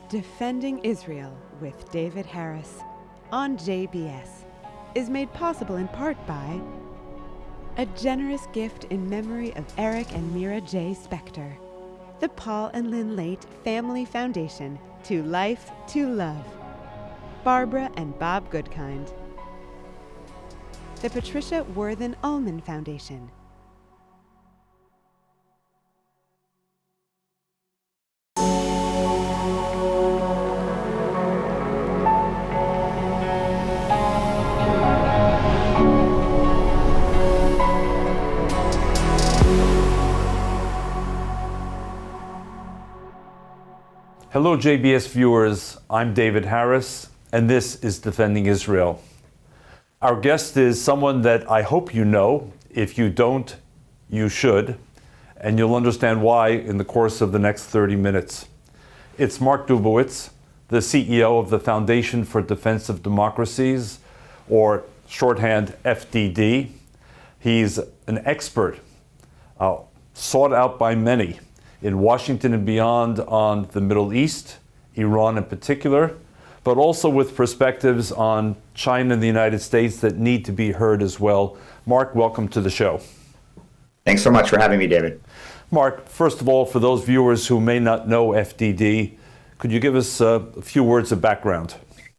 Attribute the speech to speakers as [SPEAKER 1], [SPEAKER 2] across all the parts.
[SPEAKER 1] Defending Israel with David Harris on JBS is made possible in part by a generous gift in memory of Eric and Mira J. Spector, the Paul and Lynn Late Family Foundation, To Life, to Love, Barbara and Bob Goodkind, the Patricia Worthen Ullman Foundation.
[SPEAKER 2] Hello JBS viewers, I'm David Harris, and this is Defending Israel. Our guest is someone that I hope you know. If you don't, you should, and you'll understand why in the course of the next 30 minutes. It's Mark Dubowitz, the CEO of the Foundation for Defense of Democracies, or shorthand FDD. He's an expert, sought out by many, in Washington and beyond on the Middle East, Iran in particular, but also with perspectives on China and the United States that need to be heard as well. Mark, welcome to the show.
[SPEAKER 3] Thanks so much for having me, David.
[SPEAKER 2] Mark, first of all, for those viewers who may not know FDD, could you give us a few words of background?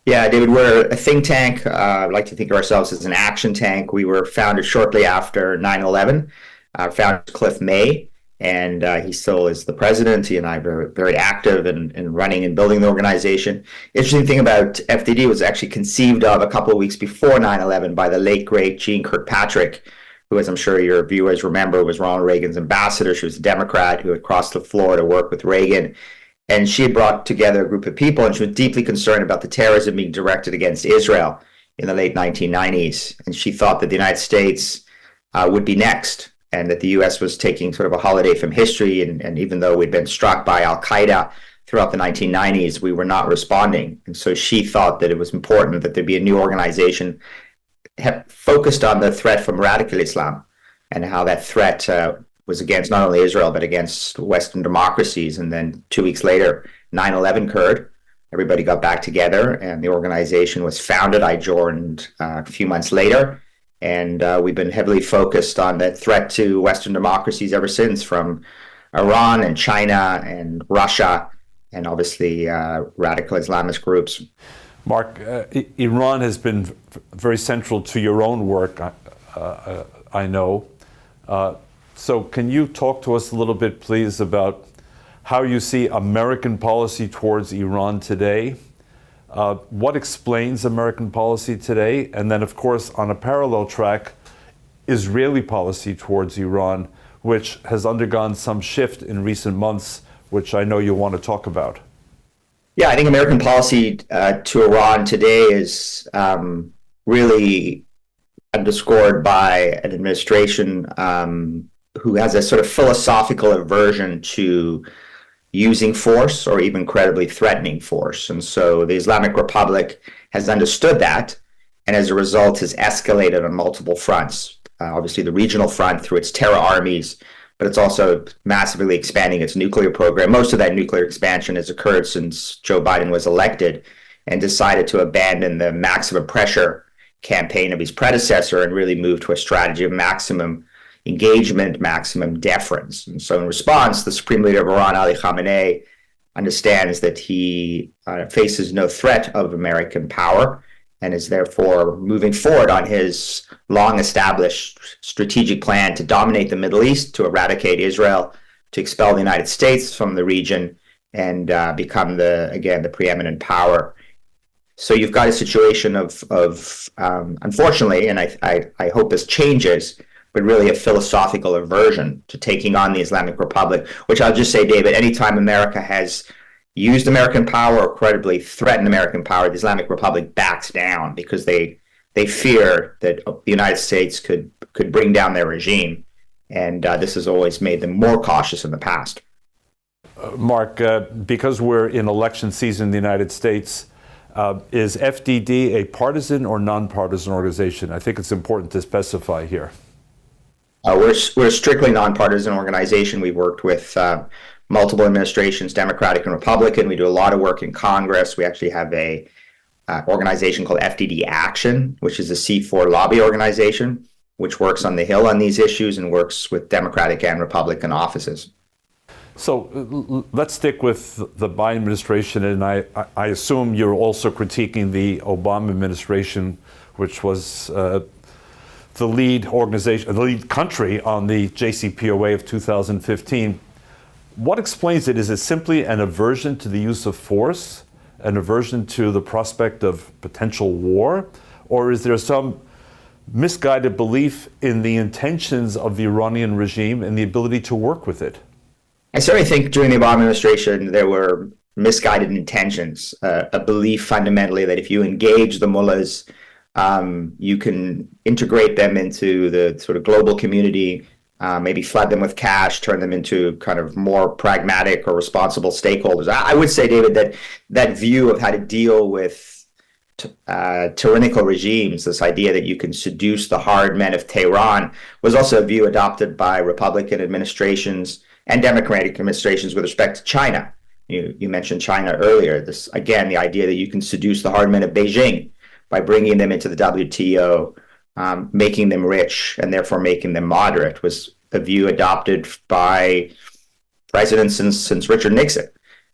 [SPEAKER 3] Yeah, David, we're a think tank. I like to think of ourselves as an action tank. We were founded shortly after 9/11. Our founder is Cliff May, and he still is the president. He and I are very active in running and building the organization. Interesting thing about FDD was actually conceived of a couple of weeks before 9/11 by the late, great Jean Kirkpatrick, who, as I'm sure your viewers remember, was Ronald Reagan's ambassador. She was a Democrat who had crossed the floor to work with Reagan. And she had brought together a group of people, and she was deeply concerned about the terrorism being directed against Israel in the late 1990s. And she thought that the United States would be next, and that the U.S. was taking sort of a holiday from history. And even though we'd been struck by al-Qaeda throughout the 1990s, we were not responding. And so she thought that it was important that there be a new organization focused on the threat from radical Islam and how that threat was against not only Israel, but against Western democracies. And then 2 weeks later, 9/11 occurred. Everybody got back together and the organization was founded. I joined a few months later. And we've been heavily focused on the threat to Western democracies ever since, from Iran and China and Russia, and obviously radical Islamist groups.
[SPEAKER 2] Mark, Iran has been very central to your own work, I know. So can you talk to us a little bit, please, about how you see American policy towards Iran today? What explains American policy today? And then, of course, on a parallel track, Israeli policy towards Iran, which has undergone some shift in recent months, which I know you want to talk about.
[SPEAKER 3] Yeah, I think American policy to Iran today is really underscored by an administration who has a sort of philosophical aversion to using force or even credibly threatening force. And so the Islamic Republic has understood that, and as a result has escalated on multiple fronts. Obviously the regional front through its terror armies, but it's also massively expanding its nuclear program. Most of that nuclear expansion has occurred since Joe Biden was elected and decided to abandon the maximum pressure campaign of his predecessor and really move to a strategy of maximum engagement, maximum deference. And so in response, the Supreme Leader of Iran, Ali Khamenei, understands that he faces no threat of American power and is therefore moving forward on his long-established strategic plan to dominate the Middle East, to eradicate Israel, to expel the United States from the region, and become the preeminent power. So you've got a situation of unfortunately, and I hope this changes, but really a philosophical aversion to taking on the Islamic Republic, which I'll just say, David, anytime America has used American power or credibly threatened American power, the Islamic Republic backs down because they fear that the United States could bring down their regime. And this has always made them more cautious in the past.
[SPEAKER 2] Mark, because we're in election season in the United States, is FDD a partisan or nonpartisan organization? I think it's important to specify here.
[SPEAKER 3] We're a strictly nonpartisan organization. We've worked with multiple administrations, Democratic and Republican. We do a lot of work in Congress. We actually have a organization called FDD Action, which is a C4 lobby organization, which works on the Hill on these issues and works with Democratic and Republican offices.
[SPEAKER 2] So let's stick with the Biden administration, and I assume you're also critiquing the Obama administration, which was the lead organization, the lead country on the JCPOA of 2015. What explains it? Is it simply an aversion to the use of force, an aversion to the prospect of potential war, or is there some misguided belief in the intentions of the Iranian regime and the ability to work with it?
[SPEAKER 3] I certainly think during the Obama administration, there were misguided intentions, a belief fundamentally that if you engage the mullahs, you can integrate them into the sort of global community, maybe flood them with cash, turn them into kind of more pragmatic or responsible stakeholders. I would say, David, that view of how to deal with tyrannical regimes, this idea that you can seduce the hard men of Tehran, was also a view adopted by Republican administrations and Democratic administrations with respect to China. You mentioned China earlier. This, again, the idea that you can seduce the hard men of Beijing by bringing them into the WTO, making them rich, and therefore making them moderate, was a view adopted by presidents since Richard Nixon.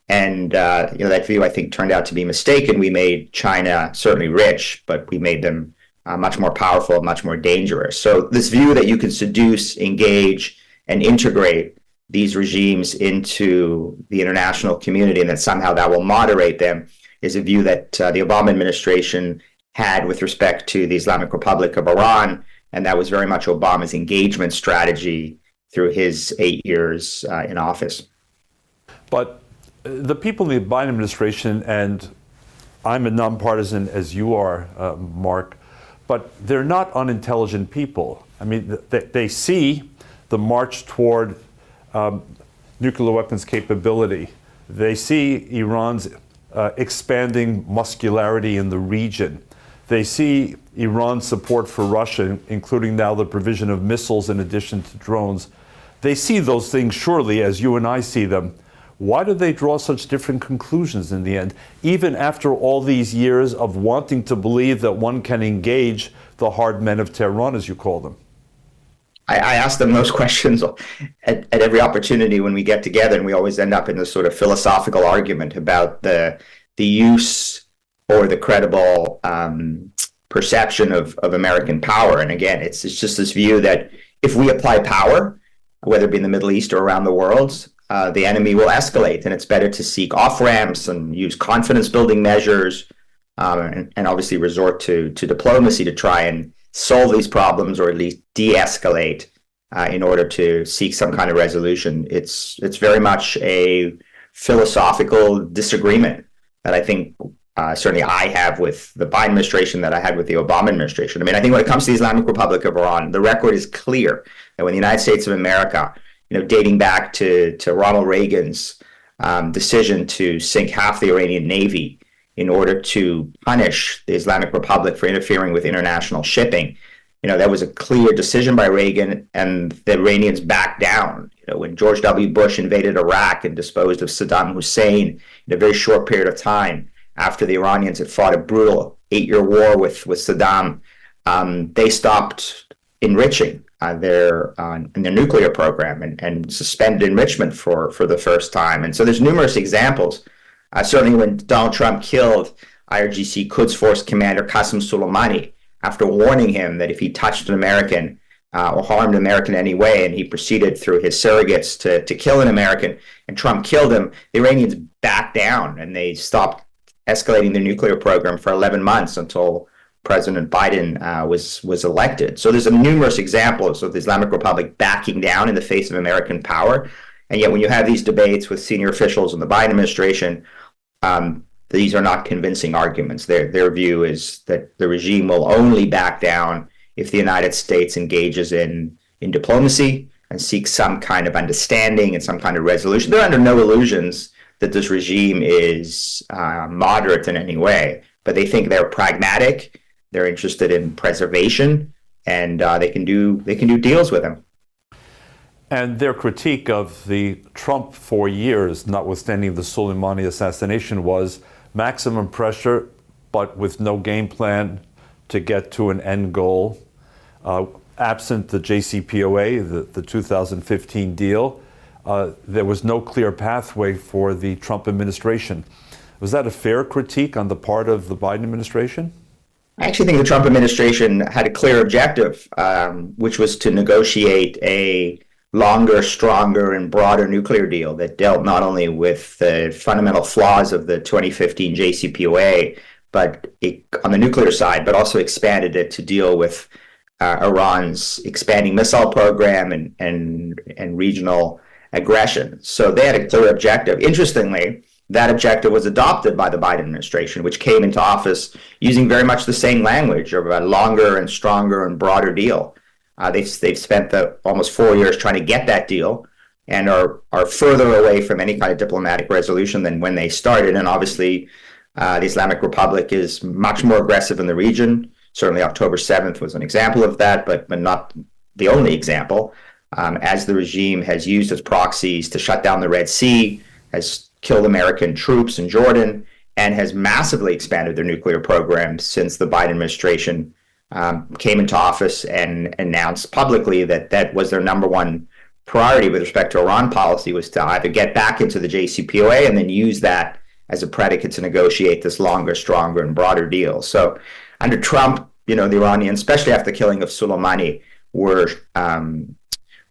[SPEAKER 3] And that view, I think, turned out to be mistaken. We made China certainly rich, but we made them much more powerful, much more dangerous. So this view that you can seduce, engage, and integrate these regimes into the international community and that somehow that will moderate them is a view that the Obama administration had with respect to the Islamic Republic of Iran, and that was very much Obama's engagement strategy through his 8 years in office.
[SPEAKER 2] But the people in the Biden administration, and I'm a nonpartisan as you are, Mark, but they're not unintelligent people. I mean, they see the march toward nuclear weapons capability. They see Iran's expanding muscularity in the region. They see Iran's support for Russia, including now the provision of missiles in addition to drones. They see those things surely as you and I see them. Why do they draw such different conclusions in the end, even after all these years of wanting to believe that one can engage the hard men of Tehran, as you call them?
[SPEAKER 3] I ask them those questions at every opportunity when we get together, and we always end up in this sort of philosophical argument about the use or the credible perception of American power. And again, it's just this view that if we apply power, whether it be in the Middle East or around the world, the enemy will escalate, and it's better to seek off-ramps and use confidence-building measures, and obviously resort to diplomacy to try and solve these problems or at least de-escalate in order to seek some kind of resolution. It's very much a philosophical disagreement that I think certainly I have with the Biden administration that I had with the Obama administration. I mean, I think when it comes to the Islamic Republic of Iran, the record is clear that when the United States of America, dating back to Ronald Reagan's decision to sink half the Iranian Navy in order to punish the Islamic Republic for interfering with international shipping, that was a clear decision by Reagan, and the Iranians backed down. When George W. Bush invaded Iraq and disposed of Saddam Hussein in a very short period of time, after the Iranians had fought a brutal 8-year war with Saddam, they stopped enriching their nuclear program and suspended enrichment for the first time. And so there's numerous examples. Certainly when Donald Trump killed IRGC Quds Force Commander Qasem Soleimani, after warning him that if he touched an American or harmed an American in any way, and he proceeded through his surrogates to kill an American, and Trump killed him, the Iranians backed down and they stopped escalating their nuclear program for 11 months until President Biden was elected. So there's numerous examples of the Islamic Republic backing down in the face of American power. And yet when you have these debates with senior officials in the Biden administration, these are not convincing arguments. Their view is that the regime will only back down if the United States engages in diplomacy and seeks some kind of understanding and some kind of resolution. They're under no illusions that this regime is moderate in any way, but they think they're pragmatic. They're interested in preservation, and they can do deals with them.
[SPEAKER 2] And their critique of the Trump 4 years, notwithstanding the Soleimani assassination, was maximum pressure, but with no game plan to get to an end goal. Absent the JCPOA, the 2015 deal, there was no clear pathway for the Trump administration. Was that a fair critique on the part of the Biden administration?
[SPEAKER 3] I actually think the Trump administration had a clear objective, which was to negotiate a longer, stronger, and broader nuclear deal that dealt not only with the fundamental flaws of the 2015 JCPOA, but on the nuclear side, but also expanded it to deal with Iran's expanding missile program and regional aggression. So they had a clear objective. Interestingly, that objective was adopted by the Biden administration, which came into office using very much the same language of a longer and stronger and broader deal. They've spent almost 4 years trying to get that deal and are further away from any kind of diplomatic resolution than when they started. And obviously, the Islamic Republic is much more aggressive in the region. Certainly October 7th was an example of that, but not the only example, as the regime has used its proxies to shut down the Red Sea, has killed American troops in Jordan, and has massively expanded their nuclear program since the Biden administration came into office and announced publicly that was their number one priority with respect to Iran policy, was to either get back into the JCPOA and then use that as a predicate to negotiate this longer, stronger, and broader deal. So under Trump, the Iranians, especially after the killing of Soleimani, were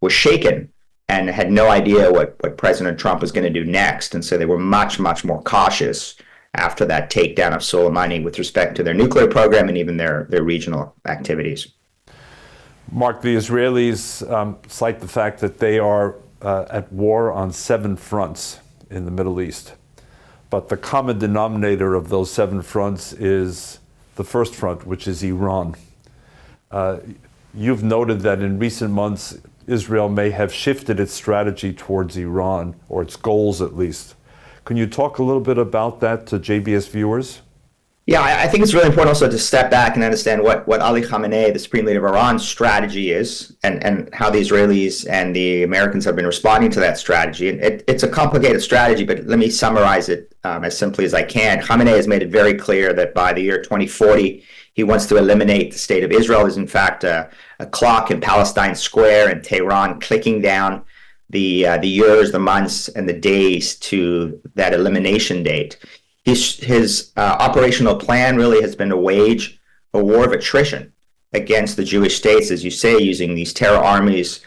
[SPEAKER 3] shaken and had no idea what President Trump was going to do next. And so they were much, much more cautious after that takedown of Soleimani with respect to their nuclear program and even their regional activities.
[SPEAKER 2] Mark, the Israelis cite the fact that they are at war on 7 fronts in the Middle East. But the common denominator of those 7 fronts is the first front, which is Iran. You've noted that in recent months, Israel may have shifted its strategy towards Iran, or its goals at least. Can you talk a little bit about that to JBS viewers?
[SPEAKER 3] Yeah, I think it's really important also to step back and understand what Ali Khamenei, the supreme leader of Iran's strategy is, and how the Israelis and the Americans have been responding to that strategy. And it's a complicated strategy, but let me summarize it as simply as I can. Khamenei has made it very clear that by the year 2040, he wants to eliminate the state of Israel. Is in fact a clock in Palestine Square in Tehran clicking down the years, the months, and the days to that elimination date. His operational plan really has been to wage a war of attrition against the Jewish states, as you say, using these terror armies,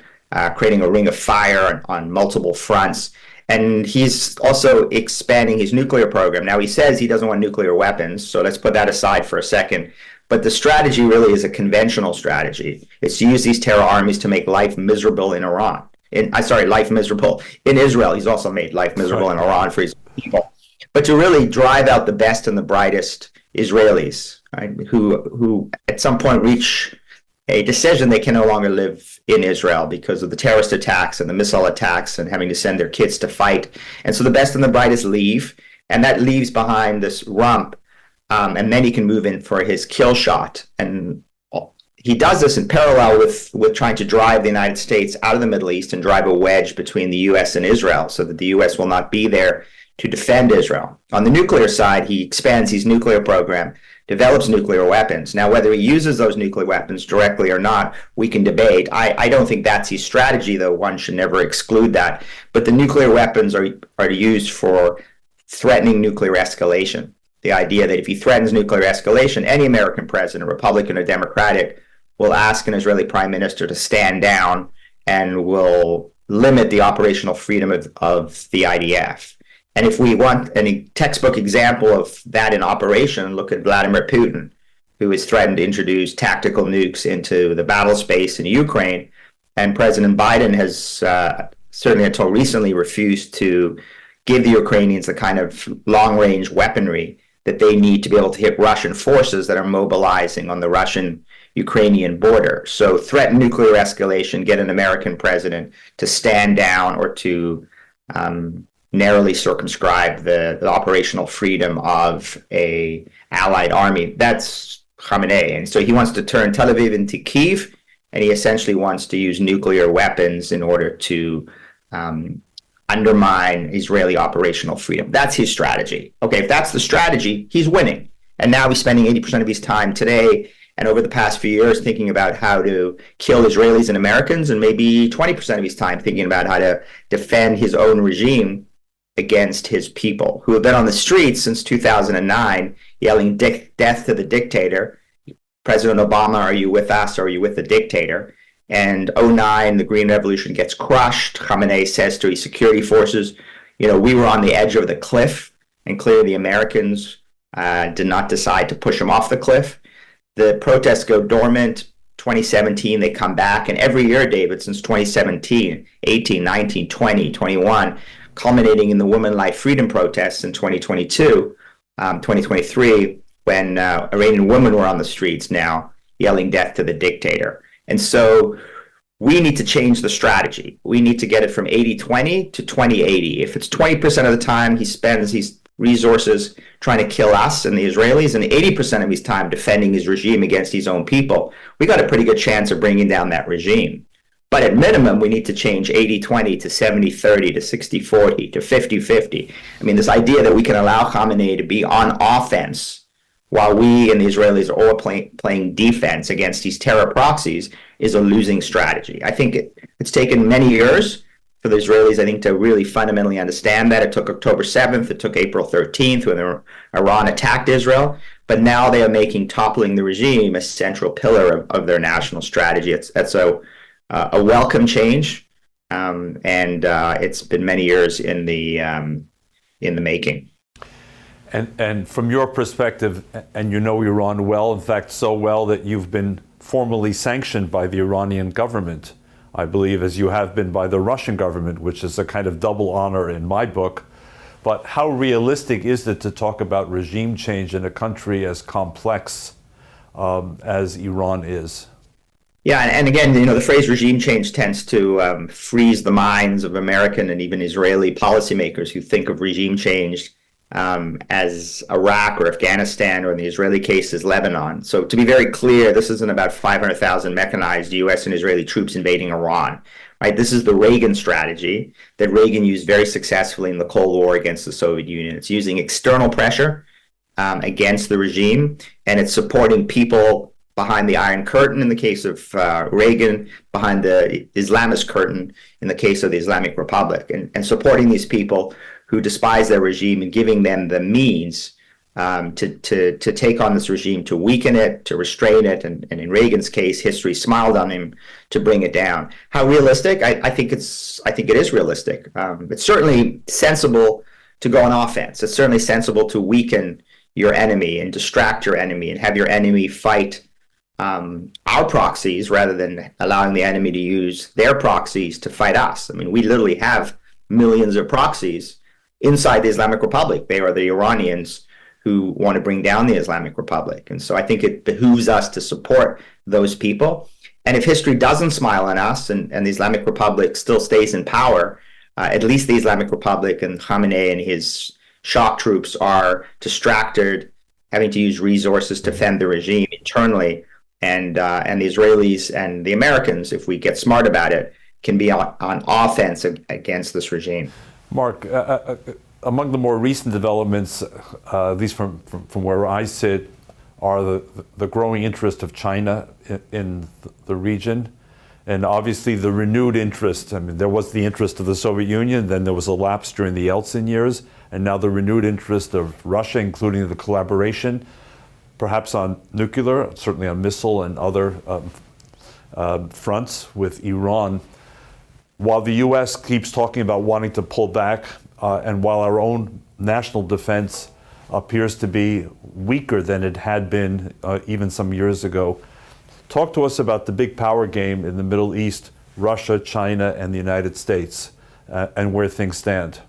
[SPEAKER 3] creating a ring of fire on multiple fronts. And he's also expanding his nuclear program. Now, he says he doesn't want nuclear weapons, so let's put that aside for a second. But the strategy really is a conventional strategy. It's to use these terror armies to make life miserable in Iran. Life miserable in Israel. He's also made life miserable in Iran for his people. But to really drive out the best and the brightest Israelis, right, who at some point reach a decision they can no longer live in Israel because of the terrorist attacks and the missile attacks and having to send their kids to fight. And so the best and the brightest leave, and that leaves behind this rump, and then he can move in for his kill shot. And he does this in parallel with trying to drive the United States out of the Middle East and drive a wedge between the U.S. and Israel so that the U.S. will not be there to defend Israel. On the nuclear side, he expands his nuclear program, develops nuclear weapons. Now, whether he uses those nuclear weapons directly or not, we can debate. I don't think that's his strategy, though one should never exclude that. But the nuclear weapons are used for threatening nuclear escalation. The idea that if he threatens nuclear escalation, any American president, Republican or Democratic, will ask an Israeli prime minister to stand down and will limit the operational freedom of the IDF. And if we want any textbook example of that in operation, look at Vladimir Putin, who has threatened to introduce tactical nukes into the battle space in Ukraine. And President Biden has certainly until recently refused to give the Ukrainians the kind of long-range weaponry that they need to be able to hit Russian forces that are mobilizing on the Russian-Ukrainian border. So threaten nuclear escalation, get an American president to stand down or to narrowly circumscribe the operational freedom of a allied army. That's Khamenei. And so he wants to turn Tel Aviv into Kyiv and he essentially wants to use nuclear weapons in order to undermine Israeli operational freedom. That's his strategy. Okay, if that's the strategy, he's winning. And now he's spending 80% of his time today and over the past few years thinking about how to kill Israelis and Americans, and maybe 20% of his time thinking about how to defend his own regime against his people, who have been on the streets since 2009 yelling death to the dictator. President Obama, are you with us or are you with the dictator? And 2009, the Green Revolution gets crushed. Khamenei says to his security forces, we were on the edge of the cliff, and clearly the Americans did not decide to push him off the cliff. The protests go dormant. 2017, they come back. And every year, David, since 2017, 18, 19, 20, 21, culminating in the Women Life Freedom protests in 2022, 2023, when Iranian women were on the streets now yelling death to the dictator. And so we need to change the strategy. We need to get it from 80-20 to 20-80. If it's 20% of the time he spends his resources trying to kill us and the Israelis, and 80% of his time defending his regime against his own people, we got a pretty good chance of bringing down that regime. But at minimum, we need to change 80-20 to 70-30 to 60-40 to 50-50. I mean, this idea that we can allow Khamenei to be on offense while we and the Israelis are all playing defense against these terror proxies is a losing strategy. I think it's taken many years for the Israelis, I think, to really fundamentally understand that. It took October 7th, it took April 13th when Iran attacked Israel, but now they are making toppling the regime a central pillar of their national strategy. That's a welcome change, and it's been many years in the making.
[SPEAKER 2] And from your perspective, and you know Iran well, in fact, so well that you've been formally sanctioned by the Iranian government, I believe, as you have been by the Russian government, which is a kind of double honor in my book. But how realistic is it to talk about regime change in a country as complex as Iran is?
[SPEAKER 3] Yeah, and again, the phrase regime change tends to freeze the minds of American and even Israeli policymakers who think of regime change as Iraq or Afghanistan, or in the Israeli case as Lebanon. So to be very clear, this isn't about 500,000 mechanized U.S. and Israeli troops invading Iran, right? This is the Reagan strategy that Reagan used very successfully in the Cold War against the Soviet Union. It's using external pressure against the regime, and it's supporting people behind the Iron Curtain in the case of Reagan, behind the Islamist curtain in the case of the Islamic Republic, and supporting these people who despise their regime and giving them the means to take on this regime, to weaken it, to restrain it, and in Reagan's case, history smiled on him to bring it down. How realistic? I think it is realistic. It's certainly sensible to go on offense. It's certainly sensible to weaken your enemy and distract your enemy and have your enemy fight our proxies rather than allowing the enemy to use their proxies to fight us. I mean, we literally have millions of proxies inside the Islamic Republic. They are the Iranians who want to bring down the Islamic Republic. And so I think it behooves us to support those people. And if history doesn't smile on us and the Islamic Republic still stays in power, at least the Islamic Republic and Khamenei and his shock troops are distracted, having to use resources to defend the regime internally. And the Israelis and the Americans, if we get smart about it, can be on offense against this regime.
[SPEAKER 2] Mark, among the more recent developments, at least from where I sit, are the growing interest of China in the region, and obviously the renewed interest. I mean, there was the interest of the Soviet Union, then there was a lapse during the Yeltsin years, and now the renewed interest of Russia, including the collaboration, perhaps on nuclear, certainly on missile and other fronts with Iran. While the U.S. keeps talking about wanting to pull back, and while our own national defense appears to be weaker than it had been even some years ago, talk to us about the big power game in the Middle East, Russia, China, and the United States, and where things stand.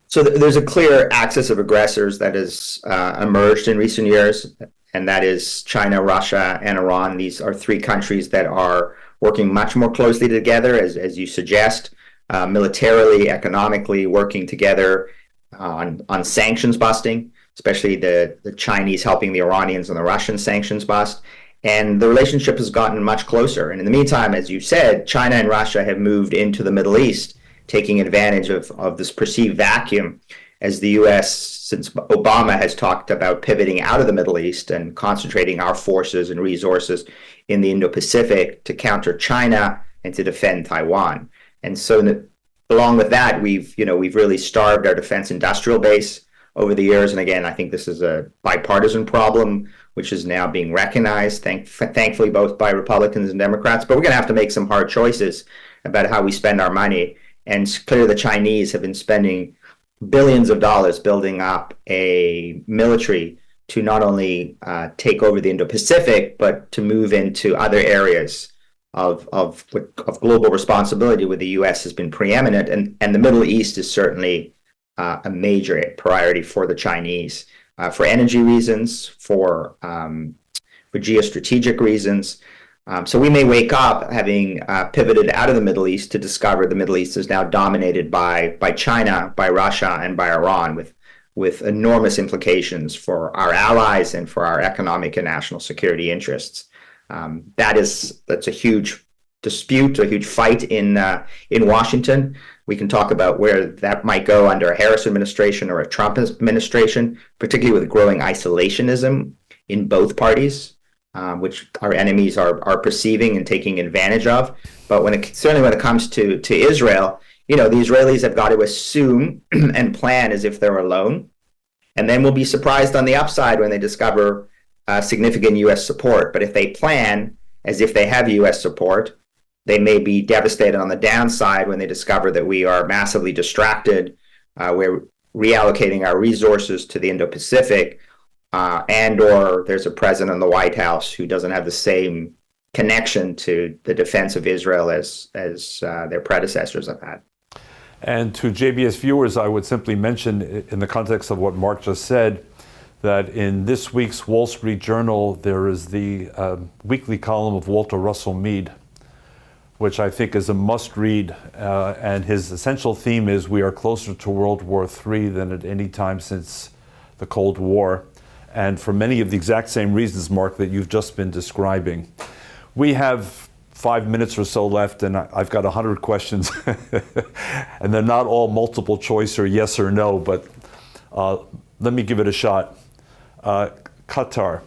[SPEAKER 3] So there's a clear axis of aggressors that has emerged in recent years, and that is China, Russia, and Iran. These are three countries that are working much more closely together, as you suggest, militarily, economically, working together on sanctions busting, especially the Chinese helping the Iranians and the Russian sanctions bust. And the relationship has gotten much closer. And in the meantime, as you said, China and Russia have moved into the Middle East, taking advantage of this perceived vacuum as the U.S., since Obama has talked about pivoting out of the Middle East and concentrating our forces and resources in the Indo-Pacific to counter China and to defend Taiwan. And so along with that, we've really starved our defense industrial base over the years. And again, I think this is a bipartisan problem, which is now being recognized, thankfully, both by Republicans and Democrats. But we're going to have to make some hard choices about how we spend our money. And clearly, the Chinese have been spending billions of dollars building up a military to not only take over the Indo-Pacific, but to move into other areas of global responsibility where the U.S. has been preeminent. And the Middle East is certainly a major priority for the Chinese, for energy reasons, for geostrategic reasons. So we may wake up having pivoted out of the Middle East to discover the Middle East is now dominated by China, by Russia, and by Iran, with enormous implications for our allies and for our economic and national security interests. That's a huge dispute, a huge fight in Washington. We can talk about where that might go under a Harris administration or a Trump administration, particularly with growing isolationism in both parties, which our enemies are perceiving and taking advantage of. But certainly when it comes to Israel, the Israelis have got to assume and plan as if they're alone, and then we'll be surprised on the upside when they discover significant U.S. support. But if they plan as if they have U.S. support, they may be devastated on the downside when they discover that we are massively distracted. We're reallocating our resources to the Indo-Pacific, and/or there's a president in the White House who doesn't have the same connection to the defense of Israel as their predecessors have had.
[SPEAKER 2] And to JBS viewers, I would simply mention, in the context of what Mark just said, that in this week's Wall Street Journal, there is the weekly column of Walter Russell Mead, which I think is a must-read, and his essential theme is we are closer to World War III than at any time since the Cold War, and for many of the exact same reasons, Mark, that you've just been describing. We have 5 minutes or so left, and I've got 100 questions, and they're not all multiple choice or yes or no, but let me give it a shot. Qatar,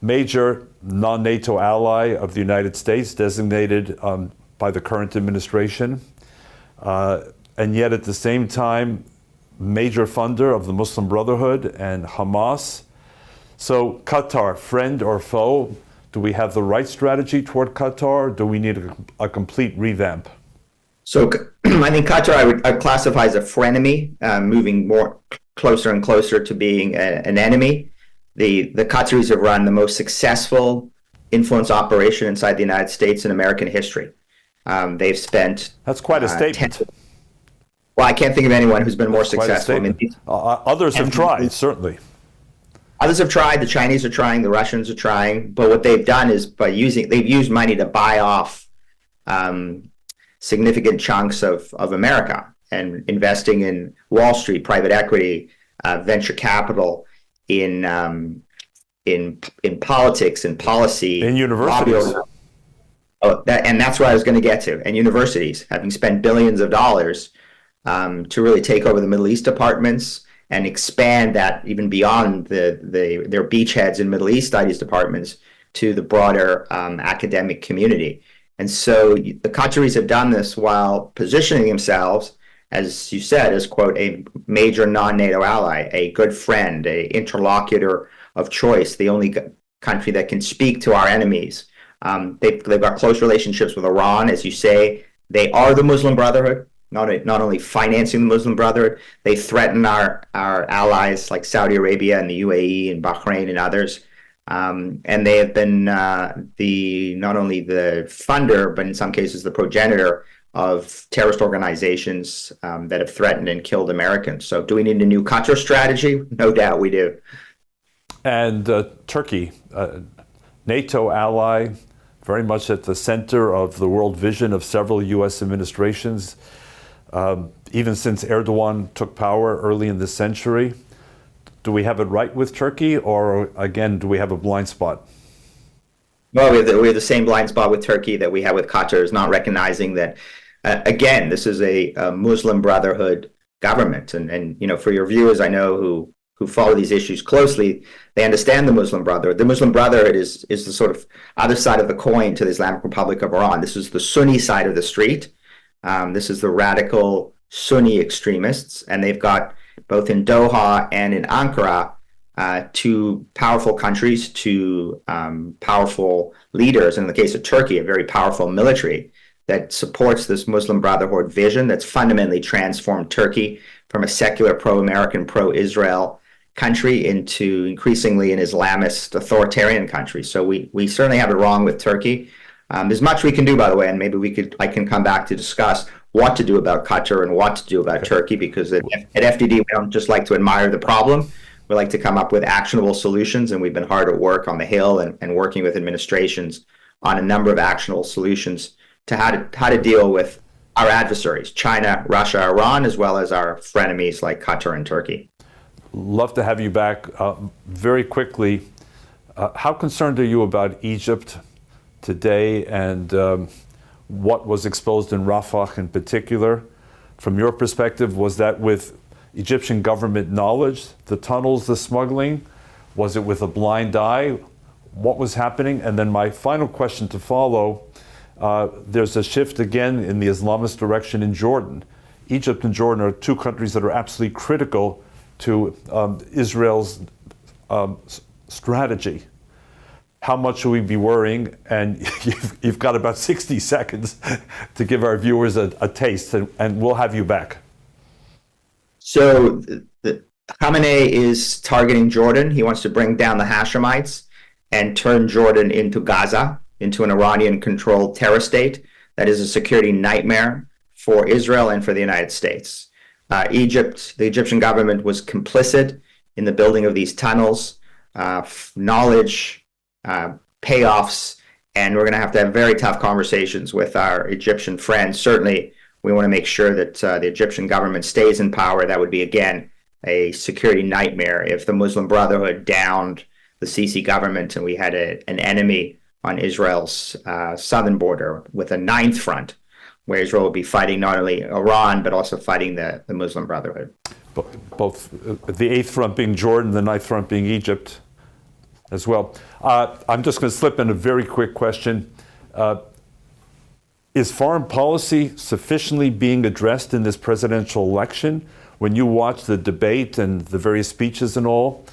[SPEAKER 2] major non-NATO ally of the United States, designated by the current administration, and yet at the same time, major funder of the Muslim Brotherhood and Hamas. So Qatar, friend or foe? Do we have the right strategy toward Qatar? Do we need a complete revamp?
[SPEAKER 3] So I think Qatar I'd classify as a frenemy, moving more closer and closer to being an enemy. The Qataris have run the most successful influence operation inside the United States in American history. They've spent...
[SPEAKER 2] That's quite a statement.
[SPEAKER 3] Well, I can't think of anyone who's been more successful.
[SPEAKER 2] Others have tried, certainly.
[SPEAKER 3] Others have tried. The Chinese are trying. The Russians are trying. But what they've done is they've used money to buy off significant chunks of America and investing in Wall Street, private equity, venture capital, in politics and policy,
[SPEAKER 2] in universities.
[SPEAKER 3] And that's what I was going to get to. And universities, having spent billions of dollars to really take over the Middle East departments and expand that even beyond their beachheads in Middle East studies departments to the broader academic community. And so the Qataris have done this while positioning themselves, as you said, as, quote, a major non-NATO ally, a good friend, a interlocutor of choice, the only country that can speak to our enemies. They've got close relationships with Iran, as you say. They are the Muslim Brotherhood, not only financing the Muslim Brotherhood, they threaten our allies like Saudi Arabia and the UAE and Bahrain and others. And they have been not only the funder, but in some cases the progenitor of terrorist organizations that have threatened and killed Americans. So do we need a new Qatar strategy? No doubt we do.
[SPEAKER 2] And Turkey, NATO ally, very much at the center of the world vision of several U.S. administrations, even since Erdogan took power early in this century. Do we have it right with Turkey, or again, do we have a blind spot?
[SPEAKER 3] Well, we have the same blind spot with Turkey that we have with Qatar, is not recognizing that, again, this is a Muslim Brotherhood government. And for your viewers, I know who follow these issues closely, they understand the Muslim Brotherhood. The Muslim Brotherhood is the sort of other side of the coin to the Islamic Republic of Iran. This is the Sunni side of the street. This is the radical Sunni extremists, and they've got both in Doha and in Ankara two powerful countries, two powerful leaders, and in the case of Turkey, a very powerful military that supports this Muslim Brotherhood vision that's fundamentally transformed Turkey from a secular, pro-American, pro-Israel country into increasingly an Islamist authoritarian country. So we certainly have it wrong with Turkey. There's much we can do, by the way, and maybe I can come back to discuss what to do about Qatar and what to do about Turkey, because at FDD, we don't just like to admire the problem. We like to come up with actionable solutions, and we've been hard at work on the Hill and working with administrations on a number of actionable solutions to how to deal with our adversaries, China, Russia, Iran, as well as our frenemies like Qatar and Turkey.
[SPEAKER 2] Love to have you back. Very quickly, how concerned are you about Egypt today and what was exposed in Rafah in particular? From your perspective, was that with Egyptian government knowledge, the tunnels, the smuggling? Was it with a blind eye? What was happening? And then my final question to follow, there's a shift again in the Islamist direction in Jordan. Egypt and Jordan are two countries that are absolutely critical to Israel's strategy. How much should we be worrying? And you've got about 60 seconds to give our viewers a taste, and we'll have you back.
[SPEAKER 3] So Khamenei is targeting Jordan. He wants to bring down the Hashemites and turn Jordan into Gaza, into an Iranian-controlled terror state that is a security nightmare for Israel and for the United States. Egypt, the Egyptian government was complicit in the building of these tunnels, knowledge, payoffs, and we're going to have very tough conversations with our Egyptian friends. Certainly, we want to make sure that the Egyptian government stays in power. That would be, again, a security nightmare if the Muslim Brotherhood downed the Sisi government and we had an enemy on Israel's southern border with a ninth front, where Israel would be fighting not only Iran, but also fighting the Muslim Brotherhood.
[SPEAKER 2] Both the eighth front being Jordan, the ninth front being Egypt as well. I'm just going to slip in a very quick question. Is foreign policy sufficiently being addressed in this presidential election? When you watch the debate and the various speeches and all,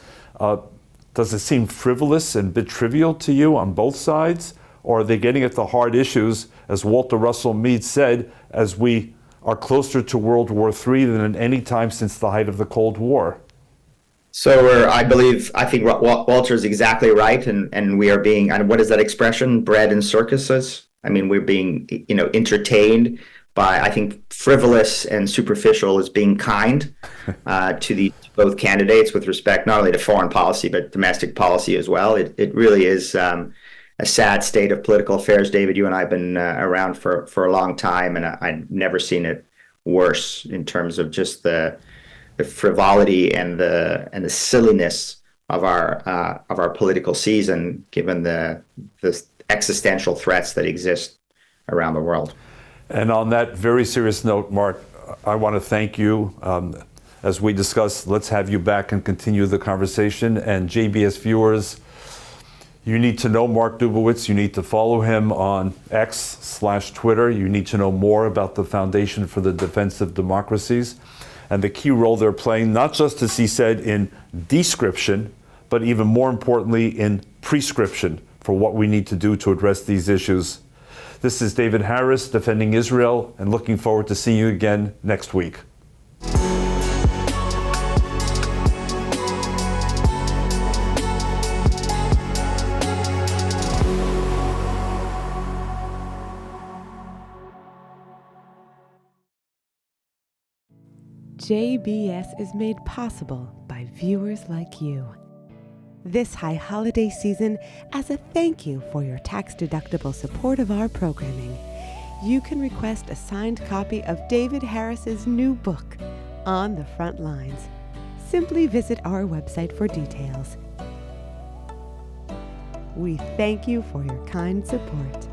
[SPEAKER 2] does it seem frivolous and a bit trivial to you on both sides? Or are they getting at the hard issues, as Walter Russell Mead said, as we are closer to World War III than at any time since the height of the Cold War?
[SPEAKER 3] So I think Walter is exactly right, and we are being, and what is that expression, bred in circuses? I mean, we're being, entertained by, I think, frivolous and superficial is being kind to the both candidates with respect not only to foreign policy, but domestic policy as well. It really is a sad state of political affairs. David, you and I have been around for a long time, and I've never seen it worse in terms of just the frivolity and the silliness of our political season, given the existential threats that exist around the world.
[SPEAKER 2] And on that very serious note, Mark, I want to thank you. As we discussed, let's have you back and continue the conversation. And JBS viewers, you need to know Mark Dubowitz. You need to follow him on X/Twitter. You need to know more about the Foundation for the Defense of Democracies and the key role they're playing, not just, as he said, in description, but even more importantly, in prescription for what we need to do to address these issues. This is David Harris, defending Israel, and looking forward to seeing you again next week.
[SPEAKER 1] JBS is made possible by viewers like you. This high holiday season, as a thank you for your tax-deductible support of our programming, you can request a signed copy of David Harris's new book, On the Front Lines. simply visit our website for details. We thank you for your kind support.